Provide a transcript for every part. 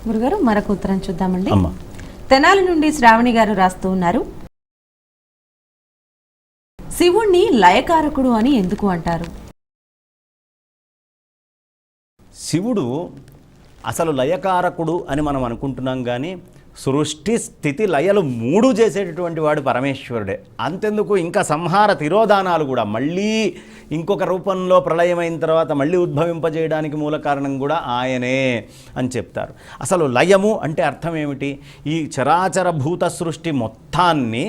గురుగారు మరొక ఉత్తరం చూద్దామండి. అమ్మ. తెనాలి నుండి శ్రావణి గారు రాస్తూ ఉన్నారు, శివుణ్ణి లయకారకుడు అని ఎందుకు అంటారు? శివుడు అసలు లయకారకుడు అని మనం అనుకుంటున్నాం, కానీ సృష్టి స్థితి లయలు మూడు చేసేటటువంటి వాడు పరమేశ్వరుడే. అంతెందుకు, ఇంకా సంహార తిరోధానాలు కూడా మళ్ళీ ఇంకొక రూపంలో ప్రళయమైన తర్వాత మళ్ళీ ఉద్భవింపజేయడానికి మూల కారణం కూడా ఆయనే అని చెప్తారు. అసలు లయము అంటే అర్థం ఏమిటి? ఈ చరాచర భూత సృష్టి మొత్తాన్ని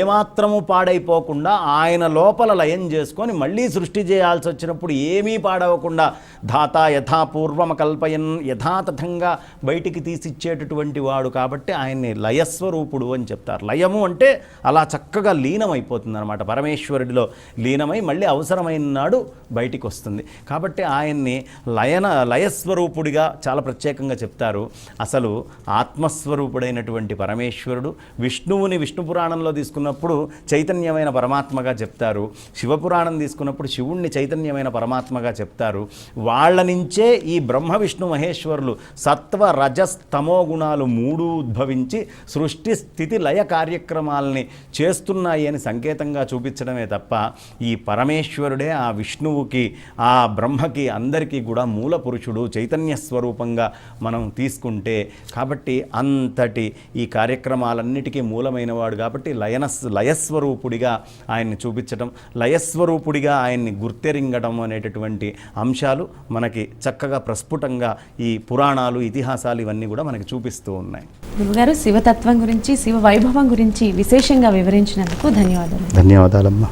ఏమాత్రము పాడైపోకుండా ఆయన లోపల లయం చేసుకొని మళ్ళీ సృష్టి చేయాల్సి వచ్చినప్పుడు ఏమీ పాడవకుండా ధాత యథాపూర్వమ కల్పయన్ యథాతథంగా బయటికి తీసిచ్చేటటువంటి వాడు. కాబట్టి ఆయన్ని లయస్వరూపుడు అని చెప్తారు. లయము అంటే అలా చక్కగా లీనమైపోతుంది అనమాట, పరమేశ్వరుడిలో లీనమై మళ్ళీ అవసరమైన నాడు బయటికి వస్తుంది. కాబట్టి ఆయన్ని లయస్వరూపుడిగా చాలా ప్రత్యేకంగా చెప్తారు. అసలు ఆత్మస్వరూపుడైనటువంటి పరమేశ్వరుడు విష్ణువుని విష్ణు పురాణంలో తీసుకున్నప్పుడు చైతన్యమైన పరమాత్మగా చెప్తారు, శివపురాణం తీసుకున్నప్పుడు శివుణ్ణి చైతన్యమైన పరమాత్మగా చెప్తారు. వాళ్ళ నుంచే ఈ బ్రహ్మ విష్ణు మహేశ్వరులు సత్వ రజస్తమో గుణాలు మూడు ఉద్భవించి సృష్టి స్థితి లయ కార్యక్రమాలని చేస్తున్నాయి అని సంకేతంగా చూపించడమే తప్ప ఈ పరమేశ్వరుడే ఆ విష్ణువుకి ఆ బ్రహ్మకి అందరికీ కూడా మూల పురుషుడు చైతన్య స్వరూపంగా మనం తీసుకుంటే, కాబట్టి అంతటి ఈ కార్యక్రమాలన్నిటికీ మూలమైన వాడు. కాబట్టి లయస్వరూపుడిగా ఆయన్ని చూపించడం, లయస్వరూపుడిగా ఆయన్ని గుర్తెరింగడం అనేటటువంటి అంశాలు మనకి చక్కగా ప్రస్ఫుటంగా ఈ పురాణాలు ఇతిహాసాలు ఇవన్నీ కూడా మనకి చూపిస్తూ ఉన్నాయి. గురుగారు శివతత్వం గురించి శివ వైభవం గురించి విశేషంగా వివరించినందుకు ధన్యవాదాలు. ధన్యవాదాలమ్మా.